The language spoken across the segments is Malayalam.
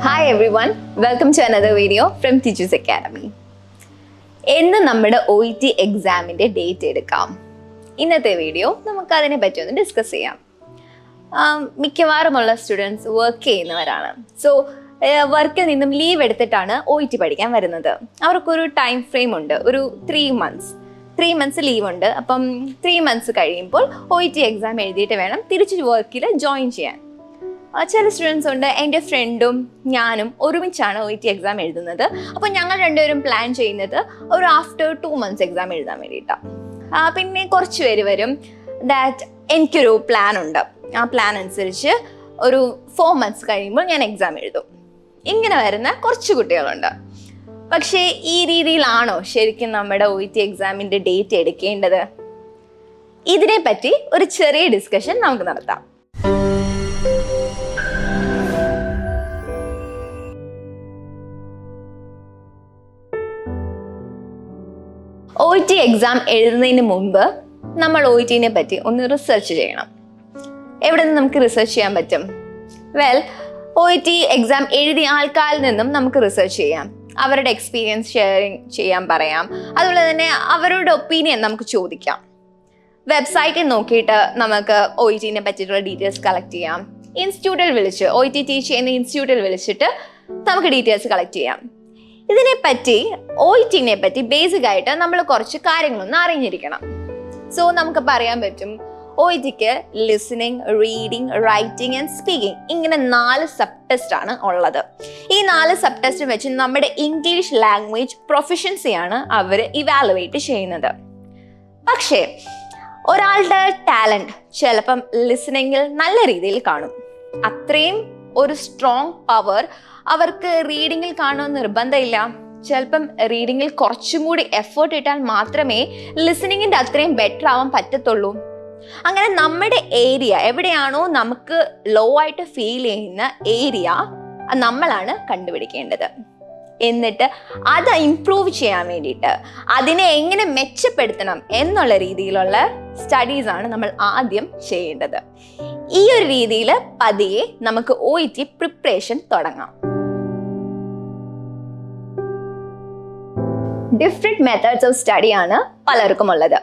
Hi everyone, welcome to another video from Tiju Sir Academy. ഇന്ന് നമ്മുടെ OET എക്സാമിൻ്റെ ഡേറ്റ് എടുക്കാം. ഇന്നത്തെ വീഡിയോ നമുക്ക് അതിനെ പറ്റി ഒന്ന് ഡിസ്കസ് ചെയ്യാം. മിക്കവാറുമുള്ള സ്റ്റുഡൻസ് വർക്ക് ചെയ്യുന്നവരാണ്. സോ വർക്കിൽ നിന്നും ലീവ് എടുത്തിട്ടാണ് OET പഠിക്കാൻ വരുന്നത്. അവർക്കൊരു ടൈം ഫ്രെയിം ഉണ്ട്, ഒരു 3 months ലീവ് ഉണ്ട്. അപ്പം 3 months കഴിയുമ്പോൾ OET എക്സാം എഴുതിയിട്ട് വേണം തിരിച്ച് വർക്കിൽ ജോയിൻ ചെയ്യാൻ. ചില സ്റ്റുഡൻസ് ഉണ്ട്, എൻ്റെ ഫ്രണ്ടും ഞാനും ഒരുമിച്ചാണ് OET എക്സാം എഴുതുന്നത്. അപ്പോൾ ഞങ്ങൾ രണ്ടുപേരും പ്ലാൻ ചെയ്യുന്നത് ഒരു ആഫ്റ്റർ 2 months എക്സാം എഴുതാൻ വേണ്ടിയിട്ടാണ്. പിന്നെ കുറച്ച് പേര് വരും ദാറ്റ് എനിക്കൊരു പ്ലാൻ ഉണ്ട്, ആ പ്ലാൻ അനുസരിച്ച് ഒരു 4 months കഴിയുമ്പോൾ ഞാൻ എക്സാം എഴുതും. ഇങ്ങനെ വരുന്ന കുറച്ച് കുട്ടികളുണ്ട്. പക്ഷേ ഈ രീതിയിലാണോ ശരിക്കും നമ്മുടെ OET എക്സാമിൻ്റെ ഡേറ്റ് എടുക്കേണ്ടത്? ഇതിനെപ്പറ്റി ഒരു ചെറിയ ഡിസ്കഷൻ നമുക്ക് നടത്താം. OET എക്സാം എഴുതുന്നതിന് മുമ്പ് നമ്മൾ OETനെ പറ്റി ഒന്ന് റിസർച്ച് ചെയ്യണം. എവിടെ നിന്ന് നമുക്ക് റിസർച്ച് ചെയ്യാൻ പറ്റും? OET എക്സാം എഴുതിയ ആൾക്കാരിൽ നിന്നും നമുക്ക് റിസർച്ച് ചെയ്യാം. അവരുടെ എക്സ്പീരിയൻസ് ഷെയറിങ് ചെയ്യാൻ പറയാം. അതുപോലെ തന്നെ അവരുടെ ഒപ്പീനിയൻ നമുക്ക് ചോദിക്കാം. വെബ്സൈറ്റിൽ നോക്കിയിട്ട് നമുക്ക് OETനെ പറ്റിയിട്ടുള്ള ഡീറ്റെയിൽസ് കളക്ട് ചെയ്യാം. ഇൻസ്റ്റിറ്റ്യൂട്ടിൽ വിളിച്ച് OET ടീച്ച് ചെയ്യുന്ന ഇൻസ്റ്റിറ്റ്യൂട്ടിൽ വിളിച്ചിട്ട് നമുക്ക് ഡീറ്റെയിൽസ് കളക്ട് ചെയ്യാം. ഇതിനെപ്പറ്റി OETനെ പറ്റി ബേസിക് ആയിട്ട് നമ്മൾ കുറച്ച് കാര്യങ്ങളൊന്നും അറിഞ്ഞിരിക്കണം. സോ നമുക്ക് പറയാൻ പറ്റും OETക്ക് listening, reading, writing and speaking ഇങ്ങനെ 4 സബ് ടെസ്റ്റ് ആണ് ഉള്ളത്. ഈ 4 സബ് ടെസ്റ്റ് വെച്ച് നമ്മുടെ ഇംഗ്ലീഷ് ലാംഗ്വേജ് പ്രൊഫഷൻസിയാണ് അവർ ഇവാലുവേറ്റ് ചെയ്യുന്നത്. പക്ഷേ ഒരാളുടെ ടാലൻറ്റ് ചിലപ്പം ലിസണിങ്ങിൽ നല്ല രീതിയിൽ കാണും. അത്രയും ഒരു സ്ട്രോങ് പവർ അവർക്ക് റീഡിങ്ങിൽ കാണുമെന്ന് നിർബന്ധമില്ല. ചിലപ്പം റീഡിങ്ങിൽ കുറച്ചും കൂടി എഫേർട്ട് ഇട്ടാൽ മാത്രമേ ലിസണിങ്ങിൻ്റെ അത്രയും ബെറ്റർ ആവാൻ പറ്റത്തുള്ളൂ. അങ്ങനെ നമ്മുടെ ഏരിയ എവിടെയാണോ നമുക്ക് ലോ ആയിട്ട് ഫീൽ ചെയ്യുന്ന ഏരിയ നമ്മളാണ് കണ്ടുപിടിക്കേണ്ടത്. എന്നിട്ട് അത് ഇംപ്രൂവ് ചെയ്യാൻ വേണ്ടിയിട്ട് അതിനെ എങ്ങനെ മെച്ചപ്പെടുത്തണം എന്നുള്ള രീതിയിലുള്ള സ്റ്റഡീസാണ് നമ്മൾ ആദ്യം ചെയ്യേണ്ടത്. ഈ ഒരു രീതിയിൽ പതിയെ നമുക്ക് OET പ്രിപ്പറേഷൻ തുടങ്ങാം. ഡിഫറെൻറ്റ് മെത്തേഡ്സ് ഓഫ് സ്റ്റഡിയാണ് പലർക്കും ഉള്ളത്.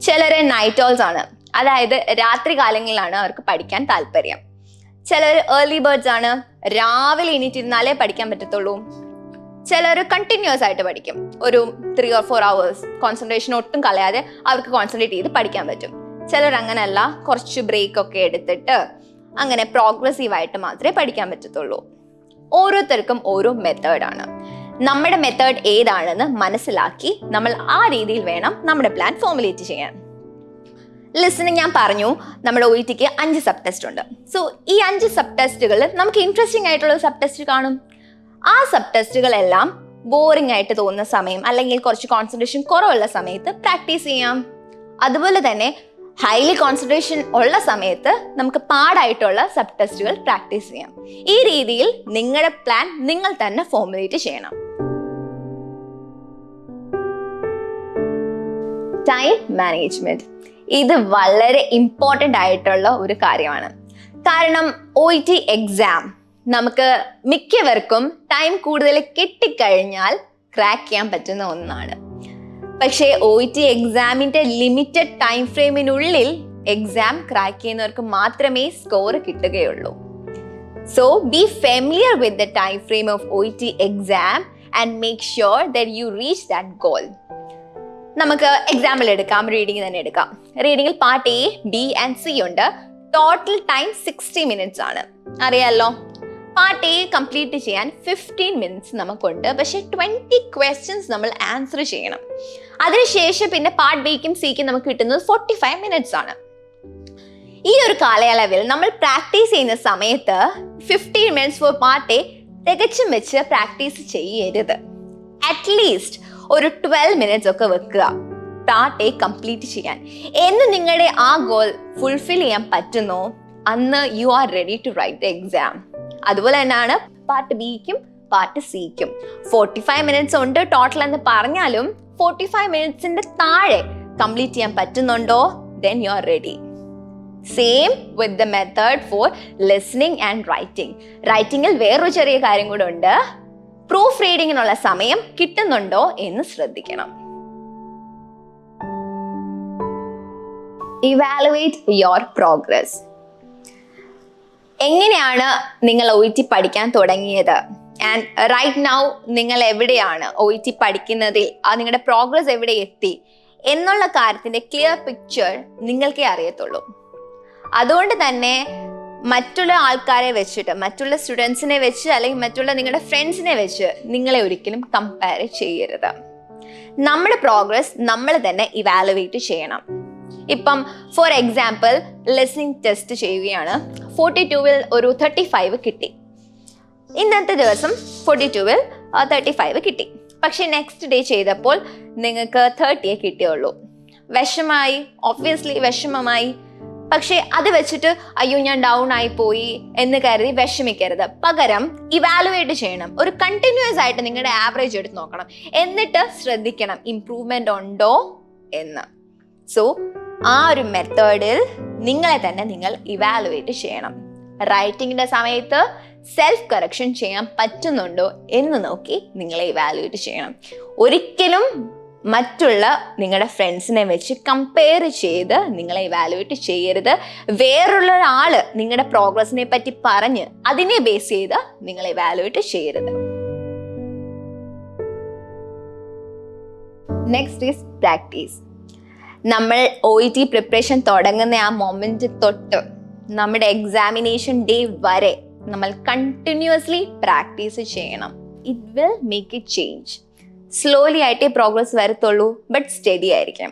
ചിലർ നൈറ്റ് ഓൾസ് ആണ്, അതായത് രാത്രി കാലങ്ങളിലാണ് അവർക്ക് പഠിക്കാൻ താല്പര്യം. ചിലർ ഏർലി ബേർഡ്സ് ആണ്, രാവിലെ എണീറ്റിരുന്നാലേ പഠിക്കാൻ പറ്റത്തുള്ളൂ. ചിലർ കണ്ടിന്യൂസ് ആയിട്ട് പഠിക്കും, ഒരു 3 or 4 hours കോൺസെൻട്രേഷൻ ഒട്ടും കളയാതെ അവർക്ക് കോൺസെൻട്രേറ്റ് ചെയ്ത് പഠിക്കാൻ പറ്റും. ചിലർ അങ്ങനെയല്ല, കുറച്ച് ബ്രേക്ക് ഒക്കെ എടുത്തിട്ട് അങ്ങനെ പ്രോഗ്രസീവായിട്ട് മാത്രമേ പഠിക്കാൻ പറ്റത്തുള്ളൂ. ഓരോരുത്തർക്കും ഓരോ മെത്തേഡാണ്. നമ്മുടെ മെത്തേഡ് ഏതാണെന്ന് മനസ്സിലാക്കി നമ്മൾ ആ രീതിയിൽ വേണം നമ്മുടെ പ്ലാൻ ഫോർമുലേറ്റ് ചെയ്യാൻ. ലിസണിങ് ഞാൻ പറഞ്ഞു, നമ്മുടെ OETക്ക് 5 സബ് ടെസ്റ്റ് ഉണ്ട്. സോ ഈ 5 സബ് ടെസ്റ്റുകളിൽ നമുക്ക് ഇൻട്രസ്റ്റിംഗ് ആയിട്ടുള്ള സബ് ടെസ്റ്റ് കാണും. ആ സബ് ടെസ്റ്റുകളെല്ലാം ബോറിംഗ് ആയിട്ട് തോന്നുന്ന സമയം അല്ലെങ്കിൽ കുറച്ച് കോൺസെൻട്രേഷൻ കുറവുള്ള സമയത്ത് പ്രാക്ടീസ് ചെയ്യാം. അതുപോലെ തന്നെ ഹൈലി കോൺസെൻട്രേഷൻ ഉള്ള സമയത്ത് നമുക്ക് പാടായിട്ടുള്ള സബ് ടെസ്റ്റുകൾ പ്രാക്ടീസ് ചെയ്യാം. ഈ രീതിയിൽ നിങ്ങളുടെ പ്ലാൻ നിങ്ങൾ തന്നെ ഫോർമുലേറ്റ് ചെയ്യണം. ടൈം മാനേജ്മെന്റ് ഇത് വളരെ ഇമ്പോർട്ടൻ്റ് ആയിട്ടുള്ള ഒരു കാര്യമാണ്. കാരണം OET എക്സാം നമുക്ക് മിക്കവർക്കും ടൈം കൂടുതൽ കിട്ടിക്കഴിഞ്ഞാൽ ക്രാക്ക് ചെയ്യാൻ പറ്റുന്ന ഒന്നാണ്. പക്ഷേ OET എക്സാമിൻ്റെ ലിമിറ്റഡ് ടൈം ഫ്രെയിമിനുള്ളിൽ എക്സാം ക്രാക്ക് ചെയ്യുന്നവർക്ക് മാത്രമേ സ്കോർ കിട്ടുകയുള്ളൂ. So be familiar with the time frame of OET exam and make sure that you reach that goal. നമുക്ക് എക്സാമ്പിൾ എടുക്കാം, റീഡിങ് തന്നെ എടുക്കാം. റീഡിങ്ങിൽ part A, B and C ഉണ്ട്. ടോട്ടൽ ടൈം 60 minutes ആണ്, അറിയാമല്ലോ. പാർട്ട് A കംപ്ലീറ്റ് ചെയ്യാൻ 15 minutes നമുക്കുണ്ട്. പക്ഷെ 20 questions നമ്മൾ ആൻസർ ചെയ്യണം. അതിനുശേഷം പിന്നെ പാർട്ട് Bക്കും Cക്കും നമുക്ക് കിട്ടുന്നത് 45 minutes ആണ്. ഈ ഒരു കാലയളവിൽ നമ്മൾ പ്രാക്ടീസ് ചെയ്യുന്ന സമയത്ത് 15 minutes ഫോർ പാർട്ട് A തികച്ചും വെച്ച് പ്രാക്ടീസ് ചെയ്യരുത്. അറ്റ്ലീസ്റ്റ് ഒരു 12 minutes ഒക്കെ വെക്കുക പാർട്ട് A കംപ്ലീറ്റ് ചെയ്യാൻ. എന്ന് നിങ്ങളുടെ ആ ഗോൾ ഫുൾഫിൽ ചെയ്യാൻ പറ്റുന്നോ അന്ന് you are ready to write the exam. അതുപോലെ തന്നെയാണ് പാർട്ട് Bക്കും പാർട്ട് Cക്കും. 45 minutes ഉണ്ട് ടോട്ടൽ എന്ന് പറഞ്ഞാലും 45 minutesന്റെ താഴെ കംപ്ലീറ്റ് ചെയ്യാൻ പറ്റുന്നുണ്ടോ, then you are ready. Same with the method for listening and writing. റൈറ്റിംഗിൽ വേറൊരു ചെറിയ കാര്യം കൂടെ ഉണ്ട്. പ്രൂഫ് റീഡിങ്ങിനുള്ള സമയം കിട്ടുന്നുണ്ടോ എന്ന് ശ്രദ്ധിക്കണം. Evaluate your progress. എങ്ങനെയാണ് നിങ്ങൾ OET പഠിക്കാൻ തുടങ്ങിയത്? ആൻഡ് റൈറ്റ് നൗ നിങ്ങൾ എവിടെയാണ് OET പഠിക്കുന്നതിൽ നിങ്ങളുടെ പ്രോഗ്രസ് എവിടെ എത്തി എന്നുള്ള കാര്യത്തിന്റെ ക്ലിയർ പിക്ചർ നിങ്ങൾക്കേ അറിയത്തുള്ളൂ. അതുകൊണ്ട് തന്നെ മറ്റുള്ള ആൾക്കാരെ വെച്ചിട്ട്, മറ്റുള്ള സ്റ്റുഡൻസിനെ വെച്ച് അല്ലെങ്കിൽ മറ്റുള്ള നിങ്ങളുടെ ഫ്രണ്ട്സിനെ വെച്ച് നിങ്ങളെ ഒരിക്കലും കമ്പയർ ചെയ്യരുത്. നമ്മുടെ പ്രോഗ്രസ് നമ്മൾ തന്നെ ഇവാലുവേറ്റ് ചെയ്യണം. ഇപ്പം ഫോർ എക്സാമ്പിൾ ലിസണിങ് ടെസ്റ്റ് ചെയ്യുകയാണ്. 42-ൽ ഒരു 35 കിട്ടി. ഇന്നത്തെ ദിവസം 42-ൽ 35 കിട്ടി. പക്ഷെ നെക്സ്റ്റ് ഡേ ചെയ്തപ്പോൾ നിങ്ങൾക്ക് 30 കിട്ടിയുള്ളൂ. വിഷമായി, ഒബ്വിയസ്ലി വിഷമമായി. പക്ഷെ അത് വെച്ചിട്ട് അയ്യോ ഞാൻ ഡൗൺ ആയി പോയി എന്ന് കരുതി വിഷമിക്കരുത്. പകരം ഇവാലുവേറ്റ് ചെയ്യണം. ഒരു കണ്ടിന്യൂസ് ആയിട്ട് നിങ്ങളുടെ ആവറേജ് എടുത്ത് നോക്കണം. എന്നിട്ട് ശ്രദ്ധിക്കണം ഇംപ്രൂവ്മെന്റ് ഉണ്ടോ എന്ന്. സോ ആ ഒരു മെത്തേഡിൽ നിങ്ങളെ തന്നെ നിങ്ങൾ ഇവാലുവേറ്റ് ചെയ്യണം. റൈറ്റിംഗിന്റെ സമയത്ത് സെൽഫ് കറക്ഷൻ ചെയ്യാൻ പറ്റുന്നുണ്ടോ എന്ന് നോക്കി നിങ്ങളെ ഇവാലുവേറ്റ് ചെയ്യണം. ഒരിക്കലും മറ്റുള്ള നിങ്ങളുടെ ഫ്രണ്ട്സിനെ വെച്ച് കമ്പയർ ചെയ്ത് നിങ്ങളെ ഇവാലുവേറ്റ് ചെയ്യരുത്. വേറൊള്ള ആള് നിങ്ങളുടെ പ്രോഗ്രസിനെ പറ്റി പറഞ്ഞ് അതിനെ ബേസ് ചെയ്ത് നിങ്ങളെ ഇവാലുവേറ്റ് ചെയ്യരുത്. Next is practice. നമ്മൾ OET പ്രിപ്പറേഷൻ തുടങ്ങുന്ന ആ മൊമെന്റ് തൊട്ട് നമ്മുടെ എക്സാമിനേഷൻ ഡേ വരെ നമ്മൾ കണ്ടിന്യൂസ്ലി പ്രാക്ടീസ് ചെയ്യണം. It will make it change. Slowly ആയിട്ടേ പ്രോഗ്രസ് വരത്തുള്ളൂ, ബട്ട് സ്റ്റഡി ആയിരിക്കും.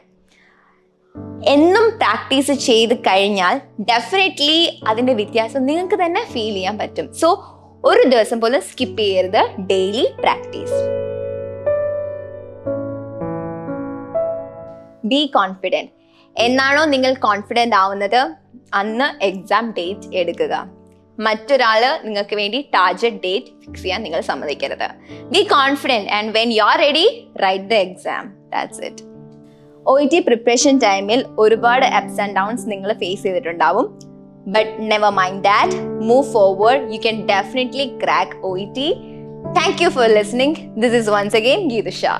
എന്നും പ്രാക്ടീസ് ചെയ്ത് കഴിഞ്ഞാൽ ഡെഫിനറ്റ്ലി അതിന്റെ വ്യത്യാസം നിങ്ങൾക്ക് തന്നെ ഫീൽ ചെയ്യാൻ പറ്റും. സോ ഒരു ദിവസം പോലും സ്കിപ്പ് ചെയ്യരുത്. Daily practice. Be confident. എന്നാണോ നിങ്ങൾ കോൺഫിഡൻ്റ് ആവുന്നത് അന്ന് എക്സാം ഡേറ്റ് എടുക്കുക. മറ്റൊരാള് നിങ്ങൾക്ക് വേണ്ടി ടാർഗറ്റ് ഡേറ്റ് ഫിക്സ് ചെയ്യാൻ നിങ്ങൾ സമ്മതിക്കരുത്. Be confident and when you are ready write the exam. That's it. OET preparation ടൈമിൽ ഒരുപാട് അപ്സ് ആൻഡ് ഡൗൺസ് നിങ്ങൾ ഫേസ് ചെയ്തിട്ടുണ്ടാവും. But never mind that. Move forward. You can definitely crack OET. Thank you for listening. This is once again Tiju Sir.